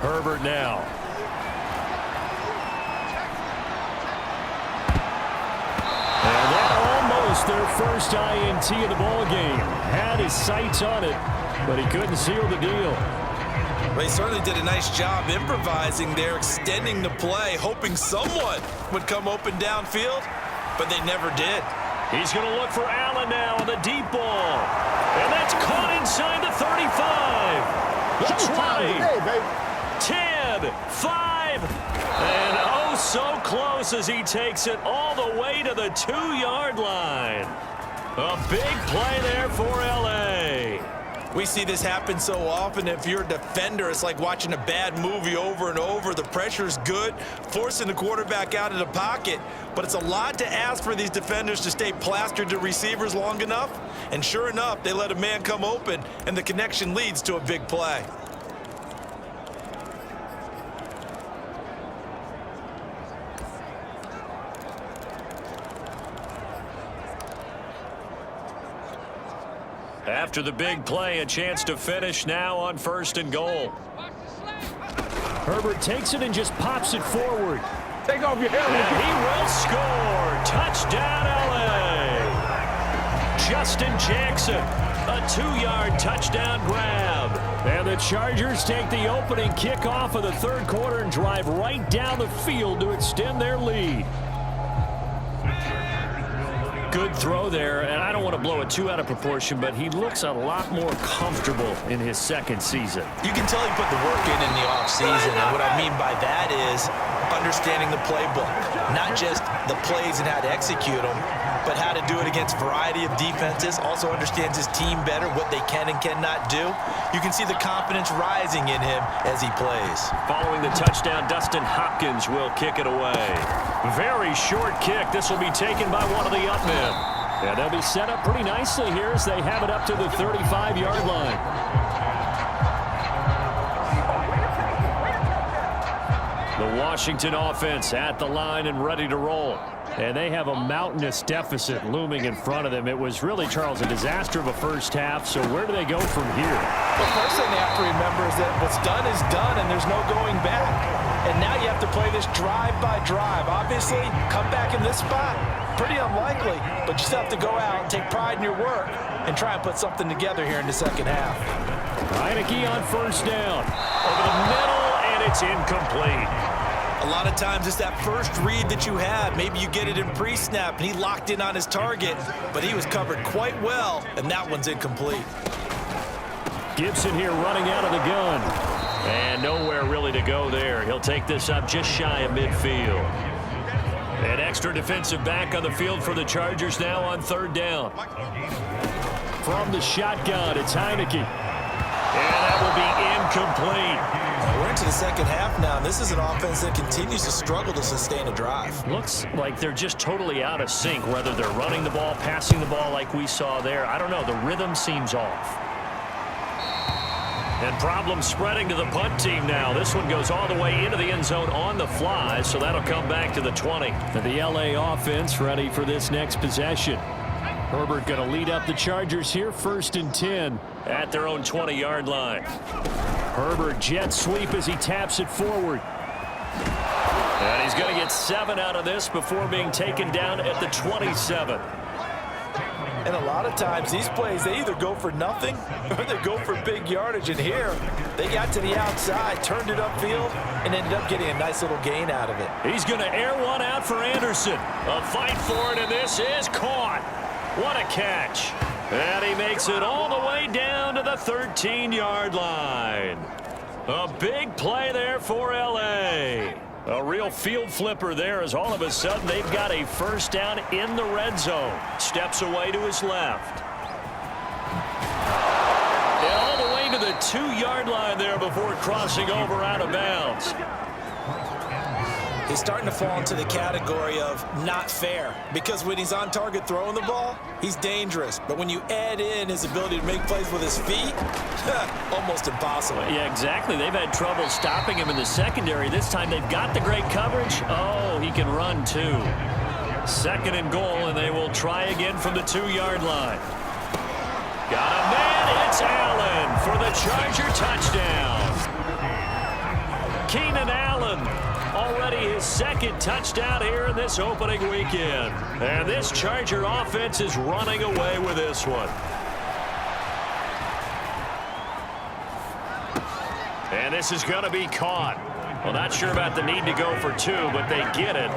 Herbert now. And that almost their first INT of the ball game. Had his sights on it, but he couldn't seal the deal. Well, he certainly did a nice job improvising there, extending the play, hoping someone would come open downfield, but they never did. He's going to look for Allen now on the deep ball. And that's caught inside the 35. The 20. 10, 5, and oh so close as he takes it all the way to the 2-yard line. A big play there for L.A. We see this happen so often. If you're a defender, it's like watching a bad movie over and over. The pressure's good, forcing the quarterback out of the pocket. But it's a lot to ask for these defenders to stay plastered to receivers long enough. And sure enough, they let a man come open, and the connection leads to a big play. After the big play, a chance to finish now on 1st and goal. Herbert takes it and just pops it forward. Take off your helmet. And he will score. Touchdown, L.A. Justin Jackson, a 2-yard touchdown grab. And the Chargers take the opening kickoff of the 3rd quarter and drive right down the field to extend their lead. Good throw there, and I don't want to blow it too out of proportion, but he looks a lot more comfortable in his 2nd season. You can tell he put the work in the offseason, and what I mean by that is understanding the playbook. Not just the plays and how to execute them, but how to do it against a variety of defenses. Also understands his team better, what they can and cannot do. You can see the confidence rising in him as he plays. Following the touchdown, Dustin Hopkins will kick it away. Very short kick. This will be taken by one of the up men. Yeah, they'll be set up pretty nicely here as they have it up to the 35-yard line. The Washington offense at the line and ready to roll. And they have a mountainous deficit looming in front of them. It was really, Charles, a disaster of a first half. So where do they go from here? The first thing they have to remember is that what's done is done, and there's no going back. And now you have to play this drive by drive. Obviously, come back in this spot. Pretty unlikely, but you still have to go out and take pride in your work and try and put something together here in the 2nd half. Heineke on 1st down. Over the middle, and it's incomplete. A lot of times it's that first read that you have. Maybe you get it in pre-snap, and he locked in on his target, but he was covered quite well, and that one's incomplete. Gibson here running out of the gun. And nowhere really to go there. He'll take this up just shy of midfield. An extra defensive back on the field for the Chargers now on 3rd down. From the shotgun, it's Heineke. And that will be incomplete. We're into the 2nd half now, and this is an offense that continues to struggle to sustain a drive. Looks like they're just totally out of sync, whether they're running the ball, passing the ball like we saw there. I don't know. The rhythm seems off. And problems spreading to the punt team now. This one goes all the way into the end zone on the fly, so that'll come back to the 20. And the L.A. offense ready for this next possession. Herbert going to lead up the Chargers here, 1st and 10 at their own 20-yard line. Herbert jet sweep as he taps it forward. And he's going to get 7 out of this before being taken down at the 27. And a lot of times these plays, they either go for nothing or they go for big yardage. And here, they got to the outside, turned it upfield, and ended up getting a nice little gain out of it. He's going to air one out for Anderson. A fight for it, and this is caught. What a catch. And he makes it all the way down to the 13-yard line. A big play there for L.A. A real field flipper there as all of a sudden they've got a 1st down in the red zone. Steps away to his left. And all the way to the 2-yard line there before crossing over out of bounds. He's starting to fall into the category of not fair, because when he's on target throwing the ball, he's dangerous. But when you add in his ability to make plays with his feet, almost impossible. Yeah, exactly. They've had trouble stopping him in the secondary. This time they've got the great coverage. Oh, he can run too. 2nd and goal, and they will try again from the 2-yard line. Got a man. It's Allen for the Charger touchdown. Already his second touchdown here in this opening weekend. And this Charger offense is running away with this one. And this is going to be caught. Well, not sure about the need to go for two, but they get it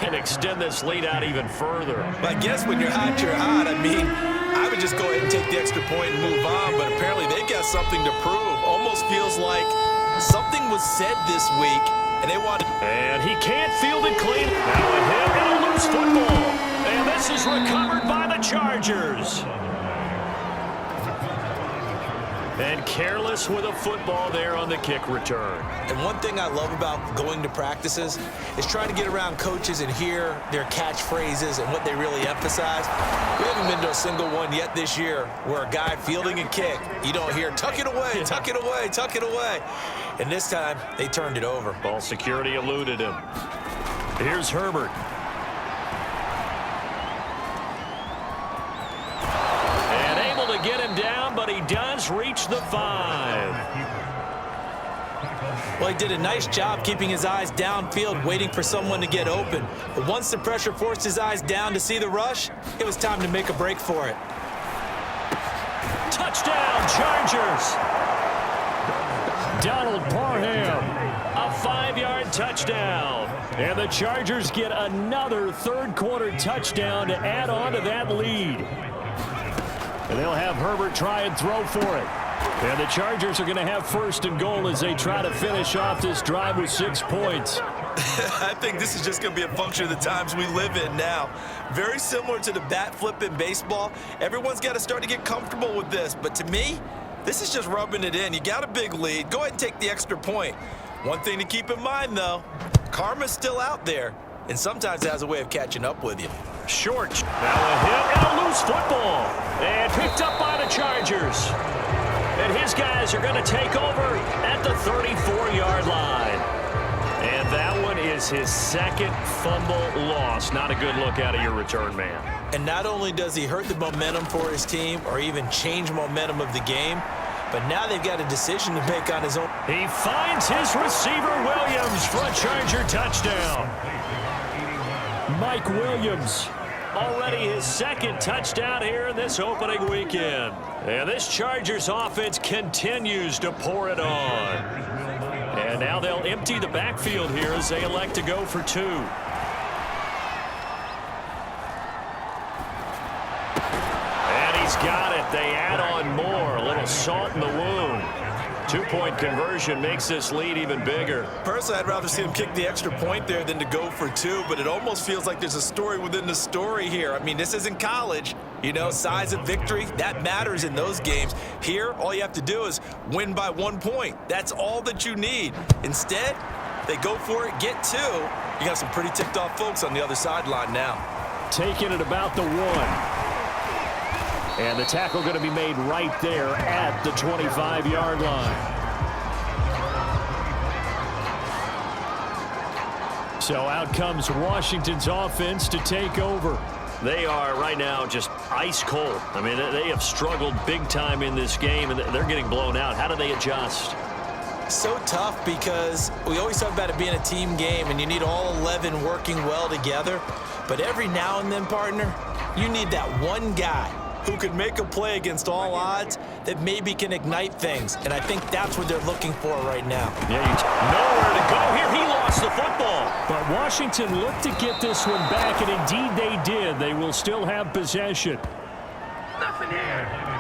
and extend this lead out even further. Well, I guess when you're hot, you're hot. I mean, I would just go ahead and take the extra point and move on, but apparently they've got something to prove. Almost feels like something was said this week, and they wanted... And he can't field it clean. Now a hit and a loose football. And this is recovered by the Chargers. And careless with a football there on the kick return. And one thing I love about going to practices is trying to get around coaches and hear their catchphrases and what they really emphasize. We haven't been to a single one yet this year where a guy fielding a kick, you don't hear, tuck it away, tuck it away, tuck it away. And this time, they turned it over. Ball security eluded him. Here's Herbert. Get him down, but he does reach the 5. Well, he did a nice job keeping his eyes downfield, waiting for someone to get open. But once the pressure forced his eyes down to see the rush, it was time to make a break for it. Touchdown, Chargers! Donald Parham, a 5-yard touchdown. And the Chargers get another third-quarter touchdown to add on to that lead. And they'll have Herbert try and throw for it. And the Chargers are going to have first and goal as they try to finish off this drive with 6 points. I think this is just going to be a function of the times we live in now. Very similar to the bat flip in baseball. Everyone's got to start to get comfortable with this. But to me, this is just rubbing it in. You got a big lead. Go ahead and take the extra point. One thing to keep in mind, though, karma's still out there. And sometimes it has a way of catching up with you. Short. Now a hit and a loose football. And picked up by the Chargers. And his guys are going to take over at the 34-yard line. And that one is his second fumble loss. Not a good look out of your return man. And not only does he hurt the momentum for his team or even change momentum of the game, but now they've got a decision to make on his own. He finds his receiver, Williams, for a Charger touchdown. Mike Williams, already his second touchdown here in this opening weekend. And this Chargers offense continues to pour it on. And now they'll empty the backfield here as they elect to go for 2. And he's got it. They add on more. A little salt in the wound. 2-point conversion makes this lead even bigger. Personally, I'd rather see him kick the extra point there than to go for 2, but it almost feels like there's a story within the story here. I mean, this isn't college. You know, size of victory, that matters in those games. Here, all you have to do is win by 1 point. That's all that you need. Instead, they go for it, get 2. You got some pretty ticked off folks on the other sideline now. Taking it about the 1. And the tackle going to be made right there at the 25-yard line. So out comes Washington's offense to take over. They are right now just ice cold. I mean, they have struggled big time in this game, and they're getting blown out. How do they adjust? So tough because we always talk about it being a team game, and you need all 11 working well together. But every now and then, partner, you need that one guy who can make a play against all odds that maybe can ignite things. And I think that's what they're looking for right now. Yeah, nowhere to go here. He lost the football. But Washington looked to get this one back, and indeed they did. They will still have possession. Nothing here.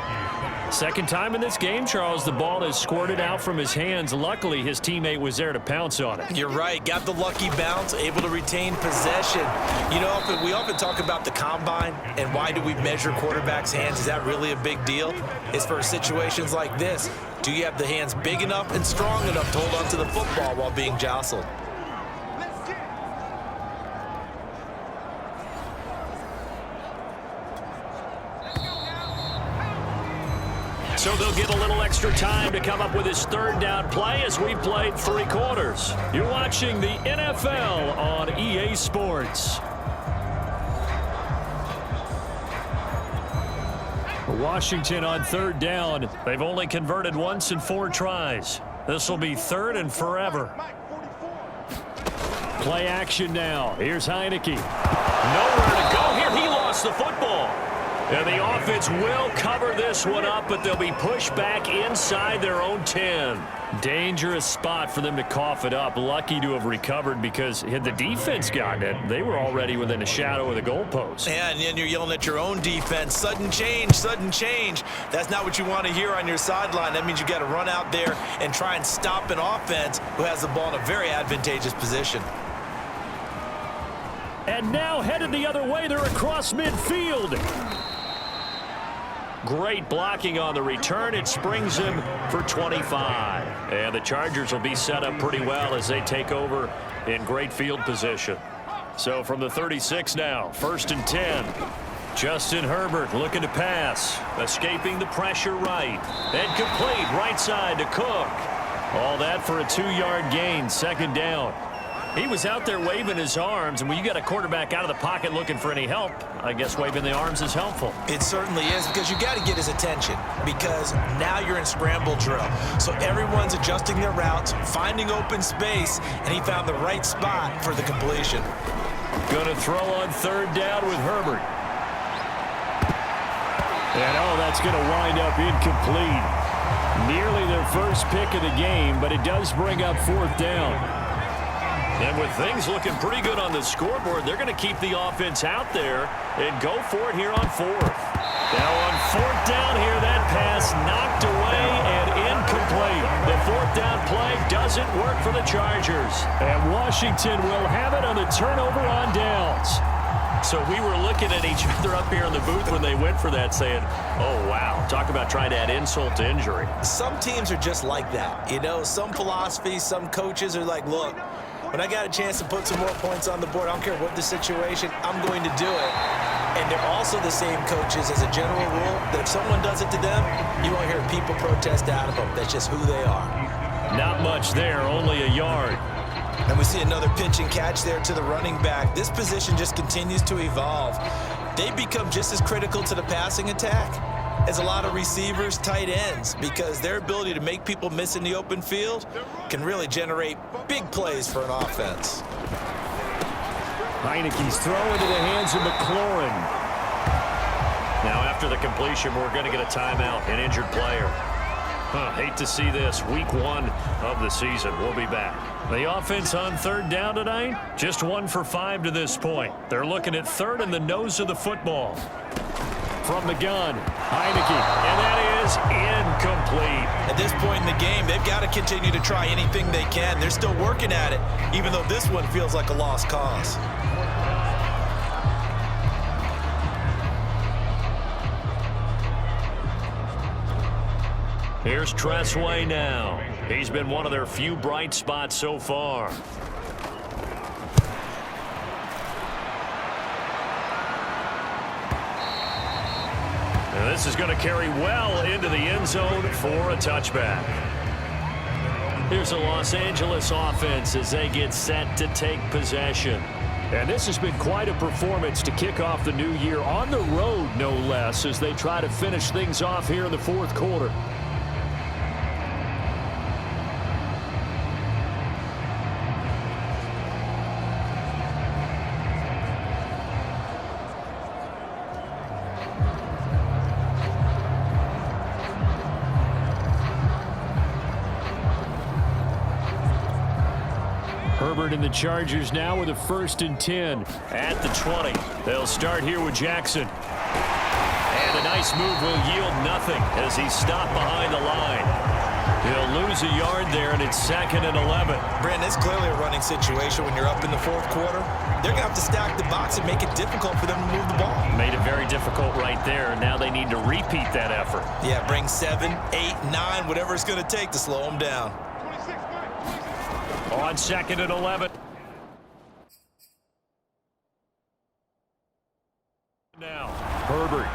Second time in this game, Charles, the ball has squirted out from his hands. Luckily, his teammate was there to pounce on it. You're right. Got the lucky bounce, able to retain possession. You know, we often talk about the combine and why do we measure quarterbacks' hands. Is that really a big deal? It's for situations like this. Do you have the hands big enough and strong enough to hold on to the football while being jostled? So they'll get a little extra time to come up with his third down play as we've played 3 quarters. You're watching the NFL on EA Sports. Washington on third down. They've only converted once in 4 tries. This will be 3rd and forever. Play action now. Here's Heineke. Nowhere to go here. He lost the football. And the offense will cover this one up, but they'll be pushed back inside their own 10. Dangerous spot for them to cough it up. Lucky to have recovered because had the defense gotten it, they were already within a shadow of the goalpost. Yeah, and then you're yelling at your own defense. Sudden change, sudden change. That's not what you want to hear on your sideline. That means you got to run out there and try and stop an offense who has the ball in a very advantageous position. And now headed the other way. They're across midfield. Great blocking on the return. It springs him for 25. And the Chargers will be set up pretty well as they take over in great field position. So from the 36 now, 1st and 10. Justin Herbert looking to pass. Escaping the pressure right. And complete right side to Cook. All that for a 2-yard gain, 2nd down. He was out there waving his arms, and when you got a quarterback out of the pocket looking for any help, I guess waving the arms is helpful. It certainly is, because you got to get his attention, because now you're in scramble drill. So everyone's adjusting their routes, finding open space, and he found the right spot for the completion. Going to throw on 3rd down with Herbert. And that's going to wind up incomplete. Nearly their first pick of the game, but it does bring up 4th down. And with things looking pretty good on the scoreboard, they're going to keep the offense out there and go for it here on 4th. Now on 4th down here, that pass knocked away and incomplete. The 4th down play doesn't work for the Chargers. And Washington will have it on the turnover on downs. So we were looking at each other up here in the booth when they went for that saying, oh, wow, talk about trying to add insult to injury. Some teams are just like that. You know, some philosophies, some coaches are like, look, when I got a chance to put some more points on the board, I don't care what the situation, I'm going to do it. And they're also the same coaches as a general rule that if someone does it to them, you won't hear people protest out of them. That's just who they are. Not much there, only a yard. And we see another pitch and catch there to the running back. This position just continues to evolve. They become just as critical to the passing attack as a lot of receivers, tight ends, because their ability to make people miss in the open field can really generate big plays for an offense. Heineke's throw into the hands of McLaurin. Now after the completion, we're going to get a timeout, an injured player. Hate to see this. Week 1 of the season. We'll be back. The offense on 3rd down tonight, just 1 for 5 to this point. They're looking at 3rd and the nose of the football. From the gun, Heineke, and that is incomplete. At this point in the game, they've got to continue to try anything they can. They're still working at it, even though this one feels like a lost cause. Here's Tressway now. He's been one of their few bright spots so far. And this is going to carry well into the end zone for a touchback. Here's a Los Angeles offense as they get set to take possession. And this has been quite a performance to kick off the new year on the road, no less, as they try to finish things off here in the 4th quarter. Herbert and the Chargers now with a 1st and 10 at the 20. They'll start here with Jackson. And a nice move will yield nothing as he's stopped behind the line. He'll lose a yard there, and it's 2nd and 11. Brandon, it's clearly a running situation when you're up in the 4th quarter. They're going to have to stack the box and make it difficult for them to move the ball. Made it very difficult right there, and now they need to repeat that effort. Yeah, bring 7, 8, 9, whatever it's going to take to slow them down. On 2nd and 11. Now, Herbert.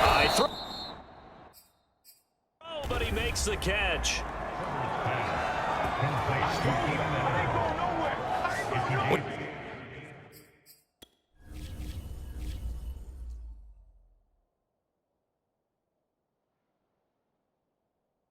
High throw. Oh, but he makes the catch.